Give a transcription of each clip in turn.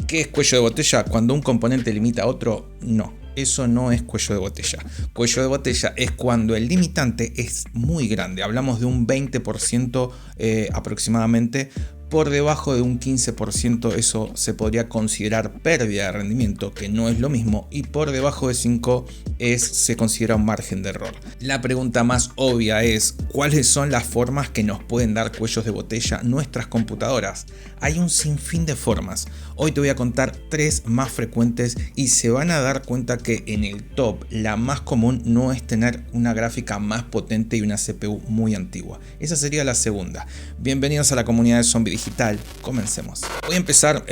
¿Qué es cuello de botella? Cuando un componente limita a otro, no. Eso no es cuello de botella. Cuello de botella es cuando el limitante es muy grande. Hablamos de un 20% aproximadamente. Por debajo de un 15% eso se podría considerar pérdida de rendimiento, que no es lo mismo, y por debajo de 5 se considera un margen de error. La pregunta más obvia es, ¿cuáles son las formas que nos pueden dar cuellos de botella nuestras computadoras? Hay un sinfín de formas. Hoy te voy a contar 3 más frecuentes y se van a dar cuenta que en el top la más común no es tener una gráfica más potente y una CPU muy antigua. Esa sería la segunda. Bienvenidos a la comunidad de Zombie Digital, comencemos. Voy a empezar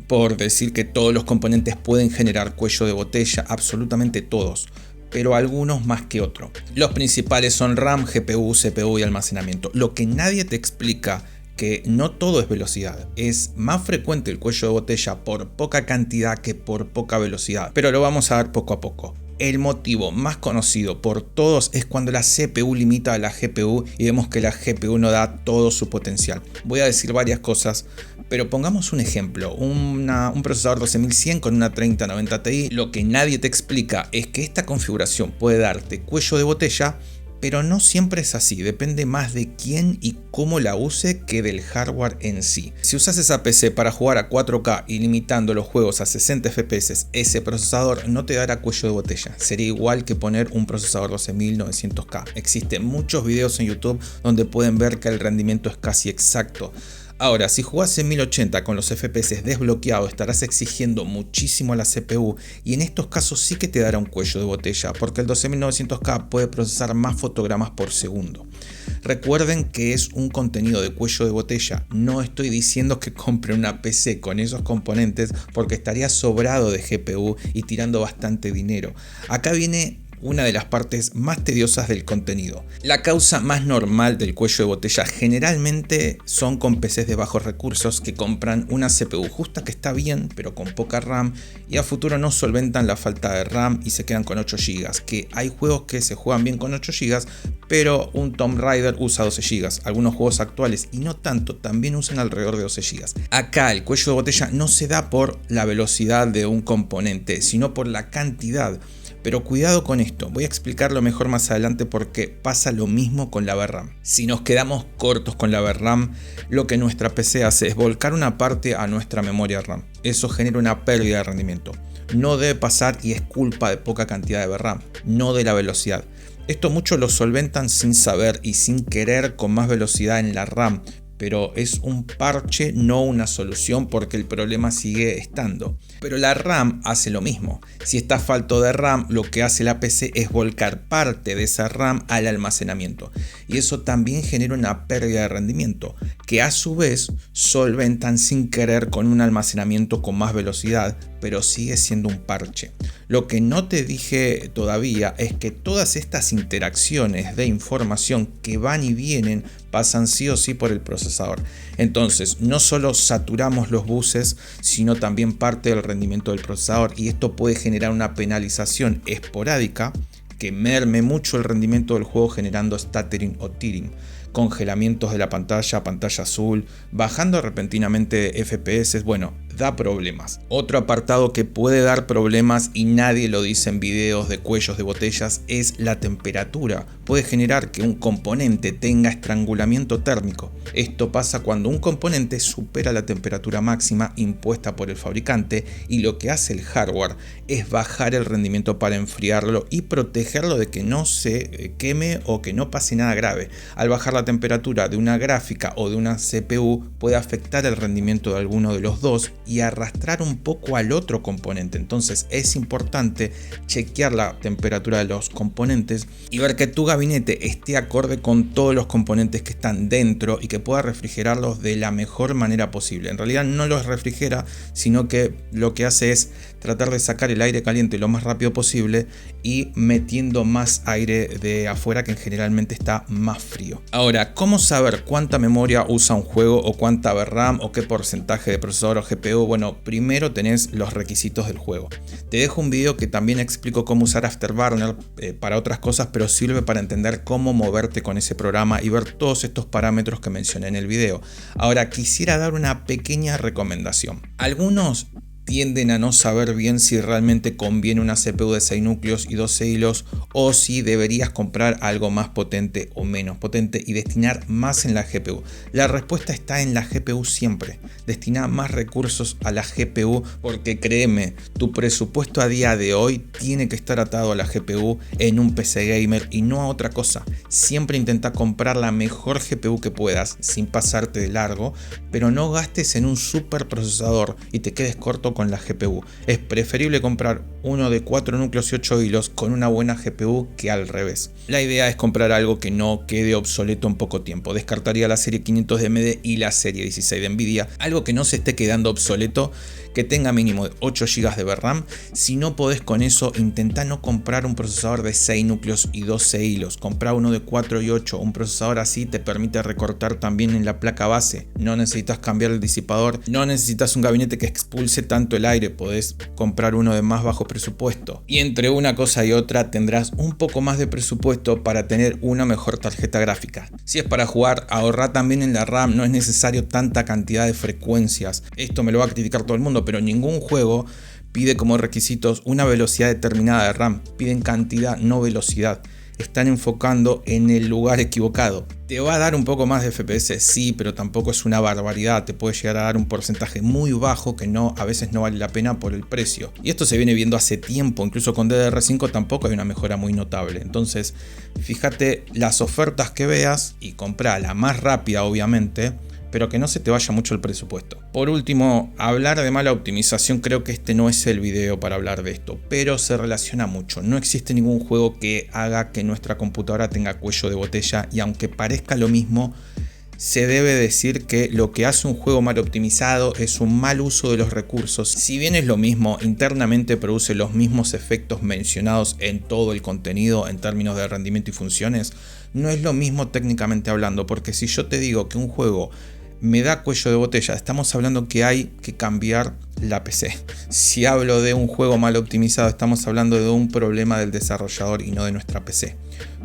por decir que todos los componentes pueden generar cuello de botella, absolutamente todos, pero algunos más que otros. Los principales son RAM, GPU, CPU y almacenamiento. Lo que nadie te explica que no todo es velocidad. Es más frecuente el cuello de botella por poca cantidad que por poca velocidad, pero lo vamos a ver poco a poco. El motivo más conocido por todos es cuando la CPU limita a la GPU y vemos que la GPU no da todo su potencial. Voy a decir varias cosas, pero pongamos un ejemplo, un procesador 12100 con una 3090 Ti. Lo que nadie te explica es que esta configuración puede darte cuello de botella, pero no siempre es así, depende más de quién y cómo la use que del hardware en sí. Si usas esa PC para jugar a 4K y limitando los juegos a 60 FPS, ese procesador no te dará cuello de botella. Sería igual que poner un procesador 12900K. Existen muchos videos en YouTube donde pueden ver que el rendimiento es casi exacto. Ahora, si jugás en 1080 con los FPS desbloqueados, estarás exigiendo muchísimo a la CPU y en estos casos sí que te dará un cuello de botella, porque el 12900K puede procesar más fotogramas por segundo. Recuerden que es un contenido de cuello de botella, no estoy diciendo que compren una PC con esos componentes porque estaría sobrado de GPU y tirando bastante dinero. Acá viene una de las partes más tediosas del contenido. La causa más normal del cuello de botella generalmente son con PCs de bajos recursos que compran una CPU justa que está bien pero con poca RAM y a futuro no solventan la falta de RAM y se quedan con 8 GB, que hay juegos que se juegan bien con 8 GB pero un Tomb Raider usa 12 GB, algunos juegos actuales y no tanto también usan alrededor de 12 GB. Acá el cuello de botella no se da por la velocidad de un componente sino por la cantidad. Pero cuidado con esto, voy a explicarlo mejor más adelante porque pasa lo mismo con la VRAM. Si nos quedamos cortos con la VRAM, lo que nuestra PC hace es volcar una parte a nuestra memoria RAM. Eso genera una pérdida de rendimiento. No debe pasar y es culpa de poca cantidad de VRAM, no de la velocidad. Esto muchos lo solventan sin saber y sin querer con más velocidad en la RAM. Pero es un parche, no una solución porque el problema sigue estando. Pero la RAM hace lo mismo. Si está falto de RAM, lo que hace la PC es volcar parte de esa RAM al almacenamiento. Y eso también genera una pérdida de rendimiento, que a su vez solventan sin querer con un almacenamiento con más velocidad, pero sigue siendo un parche. Lo que no te dije todavía es que todas estas interacciones de información que van y vienen pasan sí o sí por el procesador. Entonces, no solo saturamos los buses, sino también parte del rendimiento del procesador y esto puede generar una penalización esporádica que merme mucho el rendimiento del juego generando stuttering o tearing, congelamientos de la pantalla azul, bajando repentinamente FPS, bueno, da problemas. Otro apartado que puede dar problemas y nadie lo dice en videos de cuellos de botellas es la temperatura. Puede generar que un componente tenga estrangulamiento térmico. Esto pasa cuando un componente supera la temperatura máxima impuesta por el fabricante y lo que hace el hardware es bajar el rendimiento para enfriarlo y protegerlo de que no se queme o que no pase nada grave. Al bajar la temperatura de una gráfica o de una CPU puede afectar el rendimiento de alguno de los dos y arrastrar un poco al otro componente. Entonces es importante chequear la temperatura de los componentes y ver que tu gabinete esté acorde con todos los componentes que están dentro y que pueda refrigerarlos de la mejor manera posible. En realidad no los refrigera, sino que lo que hace es tratar de sacar el aire caliente lo más rápido posible y metiendo más aire de afuera que generalmente está más frío. Ahora, ¿cómo saber cuánta memoria usa un juego o cuánta VRAM o qué porcentaje de procesador o GPU? Bueno, primero tenés los requisitos del juego. Te dejo un video que también explico cómo usar Afterburner para otras cosas, pero sirve para entender cómo moverte con ese programa y ver todos estos parámetros que mencioné en el video. Ahora, quisiera dar una pequeña recomendación. Algunos tienden a no saber bien si realmente conviene una CPU de 6 núcleos y 12 hilos o si deberías comprar algo más potente o menos potente y destinar más en la GPU. La respuesta está en la GPU siempre. Destina más recursos a la GPU porque créeme, tu presupuesto a día de hoy tiene que estar atado a la GPU en un PC gamer y no a otra cosa. Siempre intenta comprar la mejor GPU que puedas sin pasarte de largo, pero no gastes en un super procesador y te quedes corto con la GPU. Es preferible comprar uno de 4 núcleos y 8 hilos con una buena GPU que al revés. La idea es comprar algo que no quede obsoleto en poco tiempo. Descartaría la serie 500 de AMD y la serie 16 de Nvidia. Algo que no se esté quedando obsoleto, que tenga mínimo de 8 GB de VRAM. Si no podés con eso, intenta no comprar un procesador de 6 núcleos y 12 hilos. Compra uno de 4 y 8. Un procesador así te permite recortar también en la placa base. No necesitas cambiar el disipador. No necesitas un gabinete que expulse tanto el aire. Podés comprar uno de más bajo presupuesto. Y entre una cosa y otra tendrás un poco más de presupuesto para tener una mejor tarjeta gráfica. Si es para jugar, ahorra también en la RAM. No es necesario tanta cantidad de frecuencias. Esto me lo va a criticar todo el mundo, pero ningún juego pide como requisitos una velocidad determinada de RAM. Piden cantidad, no velocidad. Están enfocando en el lugar equivocado. ¿Te va a dar un poco más de FPS? Sí, pero tampoco es una barbaridad. Te puede llegar a dar un porcentaje muy bajo que a veces no vale la pena por el precio. Y esto se viene viendo hace tiempo. Incluso con DDR5 tampoco hay una mejora muy notable. Entonces, fíjate las ofertas que veas y compra la más rápida, obviamente, pero que no se te vaya mucho el presupuesto. Por último, hablar de mala optimización, creo que este no es el video para hablar de esto, pero se relaciona mucho. No existe ningún juego que haga que nuestra computadora tenga cuello de botella y aunque parezca lo mismo, se debe decir que lo que hace un juego mal optimizado es un mal uso de los recursos. Si bien es lo mismo, internamente produce los mismos efectos mencionados en todo el contenido en términos de rendimiento y funciones, no es lo mismo técnicamente hablando, porque si yo te digo que un juego me da cuello de botella, estamos hablando que hay que cambiar la PC. Si hablo de un juego mal optimizado, estamos hablando de un problema del desarrollador y no de nuestra PC.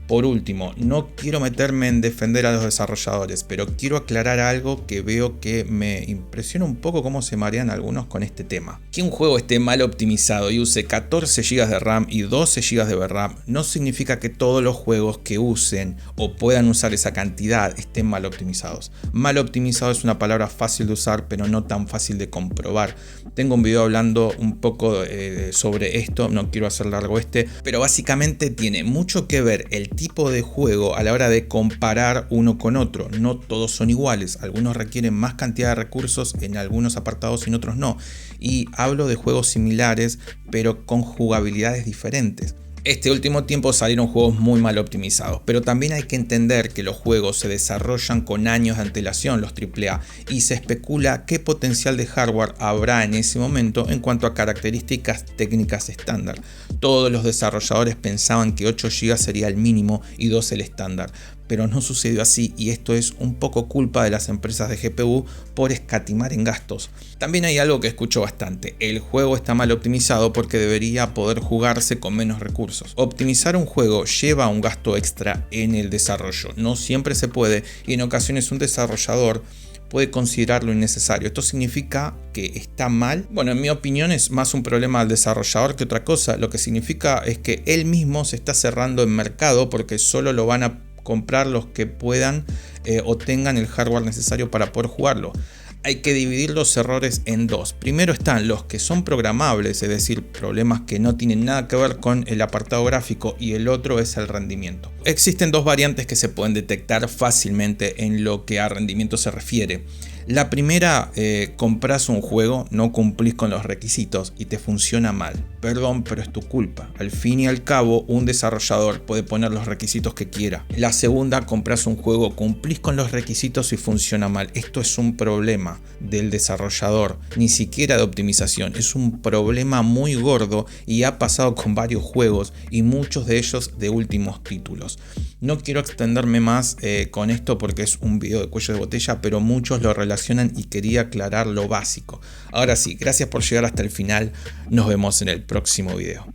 Por último, no quiero meterme en defender a los desarrolladores, pero quiero aclarar algo que veo que me impresiona un poco cómo se marean algunos con este tema. Que un juego esté mal optimizado y use 14 GB de RAM y 12 GB de VRAM no significa que todos los juegos que usen o puedan usar esa cantidad estén mal optimizados. Mal optimizado es una palabra fácil de usar, pero no tan fácil de comprobar. Tengo un video hablando un poco sobre esto, no quiero hacer largo pero básicamente tiene mucho que ver el tipo de juego a la hora de comparar uno con otro. No todos son iguales, algunos requieren más cantidad de recursos en algunos apartados y en otros no. Y hablo de juegos similares pero con jugabilidades diferentes. Este último tiempo salieron juegos muy mal optimizados, pero también hay que entender que los juegos se desarrollan con años de antelación, los AAA, y se especula qué potencial de hardware habrá en ese momento en cuanto a características técnicas estándar. Todos los desarrolladores pensaban que 8 GB sería el mínimo y 2 el estándar, pero no sucedió así y esto es un poco culpa de las empresas de GPU por escatimar en gastos. También hay algo que escucho bastante: el juego está mal optimizado porque debería poder jugarse con menos recursos. Optimizar un juego lleva un gasto extra en el desarrollo, no siempre se puede y en ocasiones un desarrollador puede considerarlo innecesario. ¿Esto significa que está mal? Bueno, en mi opinión es más un problema del desarrollador que otra cosa. Lo que significa es que él mismo se está cerrando en mercado porque solo lo van a comprar los que puedan o tengan el hardware necesario para poder jugarlo. Hay que dividir los errores en dos. Primero están los que son programables, es decir, problemas que no tienen nada que ver con el apartado gráfico, y el otro es el rendimiento. Existen dos variantes que se pueden detectar fácilmente en lo que a rendimiento se refiere. La primera, compras un juego, no cumplís con los requisitos y te funciona mal. Perdón, pero es tu culpa. Al fin y al cabo, un desarrollador puede poner los requisitos que quiera. La segunda, compras un juego, cumplís con los requisitos y funciona mal. Esto es un problema del desarrollador, ni siquiera de optimización. Es un problema muy gordo y ha pasado con varios juegos y muchos de ellos de últimos títulos. No quiero extenderme más con esto porque es un video de cuello de botella, pero muchos lo relacionan y quería aclarar lo básico. Ahora sí, gracias por llegar hasta el final. Nos vemos en el próximo video.